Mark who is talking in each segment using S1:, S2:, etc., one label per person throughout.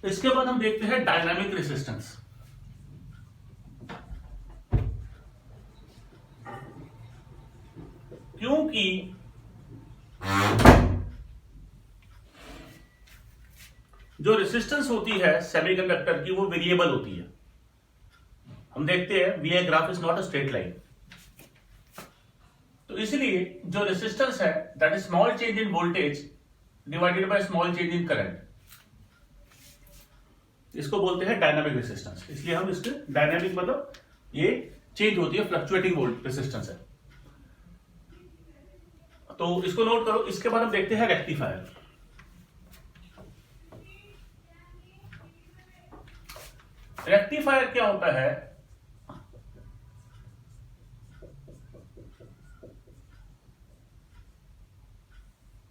S1: इसके बाद हम देखते हैं डायनामिक रेसिस्टेंस। क्योंकि जो रेसिस्टेंस होती है सेमीकंडक्टर की वो वेरिएबल होती है। हम देखते हैं we graph is not a straight line, तो इसलिए जो रेसिस्टेंस है that is small change in voltage divided by small change in current, इसको बोलते हैं डायनामिक रेसिस्टेंस। इसलिए हम इसके डायनामिक मतलब ये चेंज होती है, फ्लक्चुएटिंग वोल्ट रेसिस्टेंस है। तो इसको नोट करो। इसके बाद हम देखते हैं रेक्टिफायर। रेक्टिफायर क्या होता है?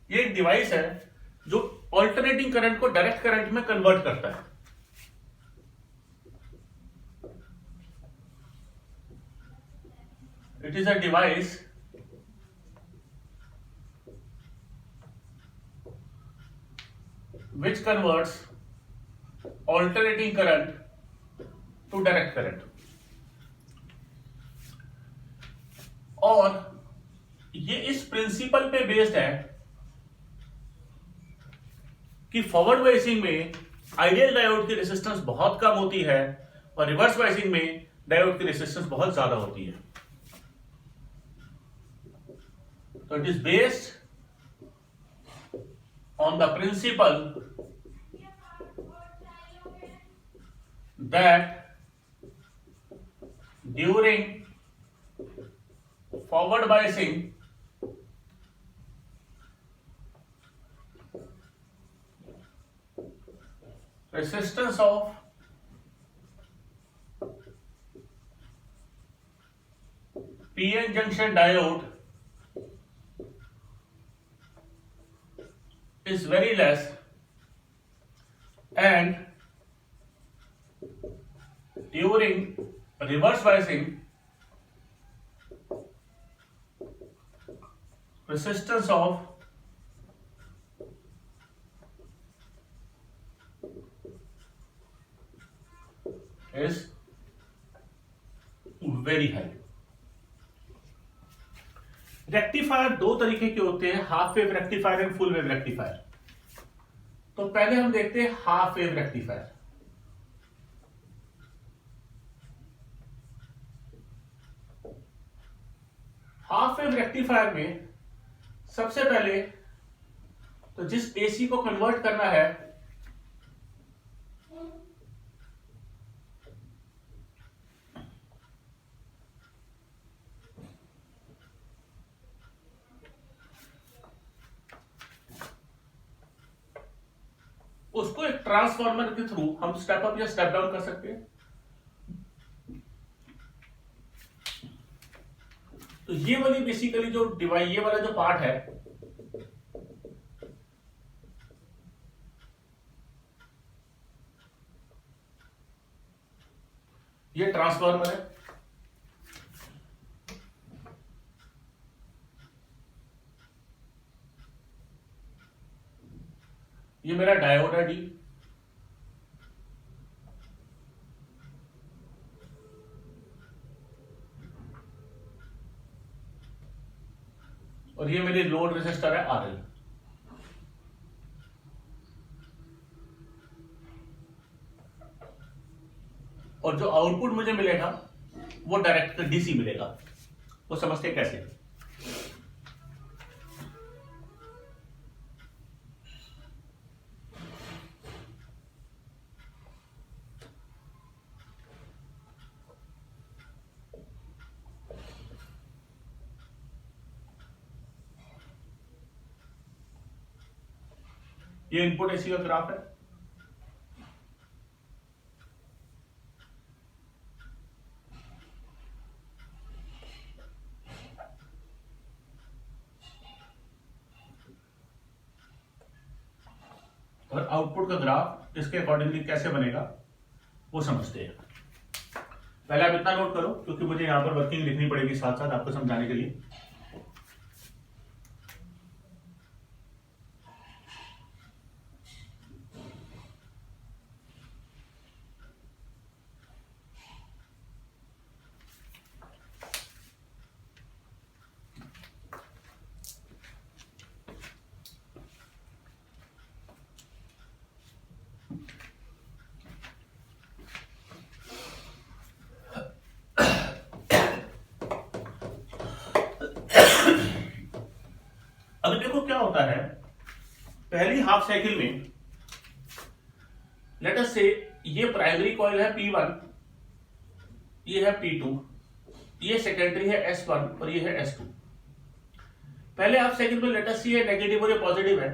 S1: ये एक डिवाइस है जो ऑल्टरनेटिंग करंट को डायरेक्ट करंट में कन्वर्ट करता है। It is a device which converts alternating current to direct current। और ये इस प्रिंसिपल पे बेस्ड है कि फॉरवर्ड वाइसिंग में आइडियल डायोड की रेसिस्टेंस बहुत कम होती है और रिवर्स वाइसिंग में डायोड की रेसिस्टेंस बहुत ज्यादा होती है। तो it is based on the principle that during forward biasing resistance of PN junction diode is very less and during reverse biasing resistance of is very high। Rectifier दो तरीके के होते हैं, half wave rectifier and full wave rectifier. तो पहले हम देखते हैं half wave rectifier. Half wave rectifier में सबसे पहले तो जिस एसी को कन्वर्ट करना है उसको एक ट्रांसफार्मर के थ्रू हम स्टेप अप या स्टेप डाउन कर सकते हैं। तो ये वाली बेसिकली जो डिवाइस, ये वाला जो पार्ट है ये ट्रांसफार्मर है। ये मेरा डायोड है डी, और ये मेरी लोड रेजिस्टर है आरएल। और जो आउटपुट मुझे मिलेगा वो डायरेक्ट डीसी मिलेगा। वो समझते कैसे? ये इनपुट एसी का ग्राफ है। और आउटपुट का ग्राफ इसके अकॉर्डिंगली कैसे बनेगा वो समझते हैं। पहले आप इतना नोट करो क्योंकि मुझे यहां पर वर्किंग लिखनी पड़ेगी साथ साथ आपको समझाने के लिए। देखो क्या होता है, पहली हाफ साइकिल में लेट अस से ये प्राइमरी कॉइल है P1, ये है P2, ये सेकेंडरी है S1 और ये है S2। पहले हाफ साइकिल में लेट अस से ये नेगेटिव और ये पॉजिटिव है,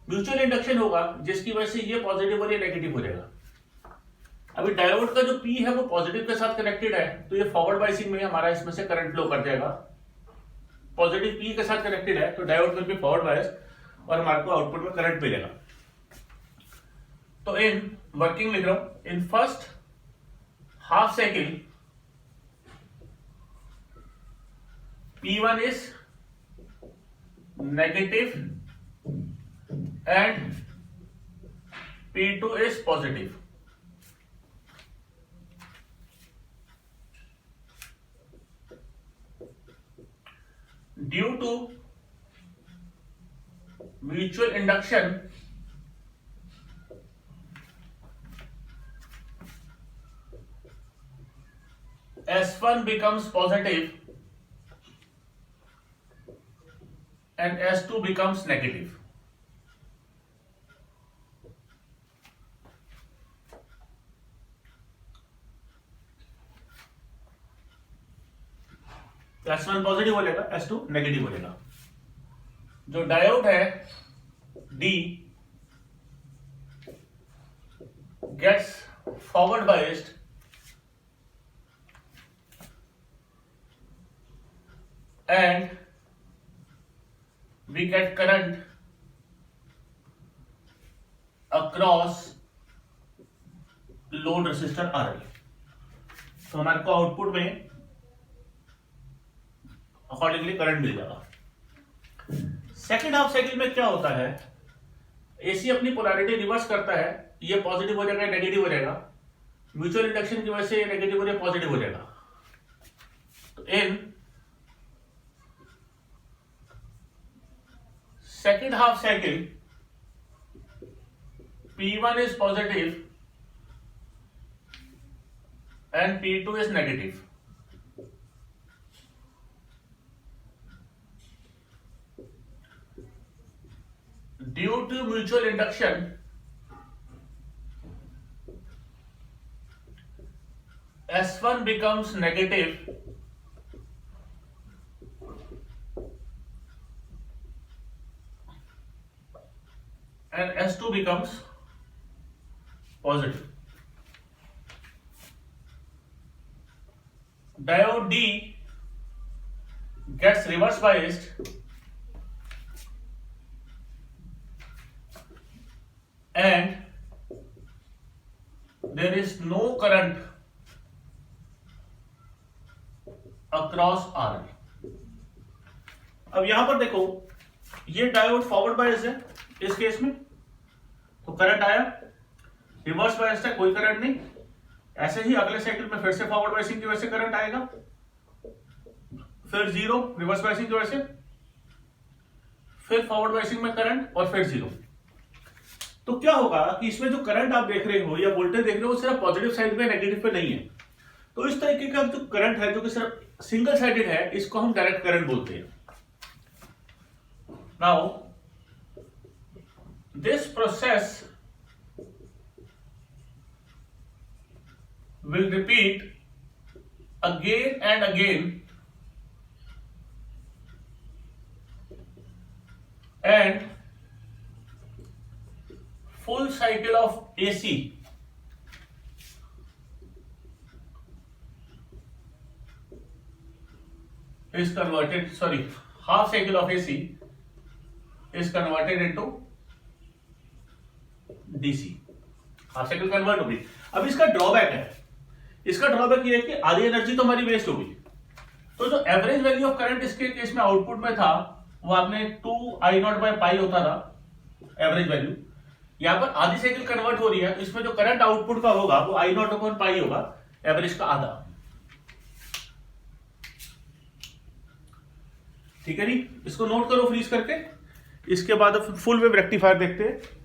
S1: म्यूचुअल इंडक्शन होगा जिसकी वजह से ये पॉजिटिव और ये नेगेटिव हो जाएगा। अभी डायोड का जो P है वो पॉजिटिव के साथ कनेक्टेड है, तो ये फॉरवर्ड बायसिंग में हमारा इसमें से करंट फ्लो कर जाएगा। पॉजिटिव P के साथ कनेक्टेड है तो diode will be forward bias और हमारे को आउटपुट में करंट मिलेगा। तो इन वर्किंग लिख रहा हूं, in first half cycle P1 is negative and P2 is positive. Due to mutual induction, S1 becomes positive and S2 becomes negative. S1 positive हो जाएगा, S2 नेगेटिव हो जाएगा। जो डायोड है D gets forward biased and we get current across load resistor RL। तो हमारे को output में अकॉर्डिंगली करंट मिल जाएगा। सेकेंड हाफ साइकिल में क्या होता है, एसी अपनी पोलैरिटी रिवर्स करता है, ये पॉजिटिव हो जाएगा नेगेटिव हो जाएगा, म्यूचुअल इंडक्शन की वजह से ये नेगेटिव हो जाएगा पॉजिटिव हो जाएगा। तो in second half cycle P1 is positive and P2 is negative। Due to mutual induction, S1 becomes negative and S2 becomes positive. Diode D gets reverse biased and there is no current across RL। अब यहां पर देखो ये diode forward bias है इस case में, तो current आया, रिवर्स बायस है कोई करंट नहीं। ऐसे ही अगले साइकिल में फिर से फॉरवर्ड बायसिंग की वजह से करंट आएगा, फिर जीरो रिवर्स बायसिंग की वजह से, फिर फॉरवर्ड बायसिंग में करंट और फिर जीरो। तो क्या होगा कि इसमें जो करंट आप देख रहे हो या वोल्टेज देख रहे हो वो सिर्फ पॉजिटिव साइड पे नेगेटिव पे नहीं है। तो इस तरीके का जो करंट है जो कि सिर्फ सिंगल साइडेड है, इसको हम डायरेक्ट करंट बोलते हैं। Now this process will repeat again and again and full cycle of AC is converted, sorry, half cycle of AC is converted into DC। Half cycle convert हो गई। अब इसका drawback है, इसका ड्रॉबैक ये है कि आधी एनर्जी तो हमारी वेस्ट हो गई। तो जो एवरेज वैल्यू ऑफ करंट इसके केस में आउटपुट में था वो आपने 2I0/पाई होता था एवरेज वैल्यू। यहां पर आधी साइकिल कन्वर्ट हो रही है तो इसमें जो करंट आउटपुट का होगा वो I0/पाई होगा, एवरेज का आधा। ठीक है जी, इसको नोट करो फ्रीज करके। इसके बाद फुल वेव रेक्टिफायर देखते हैं।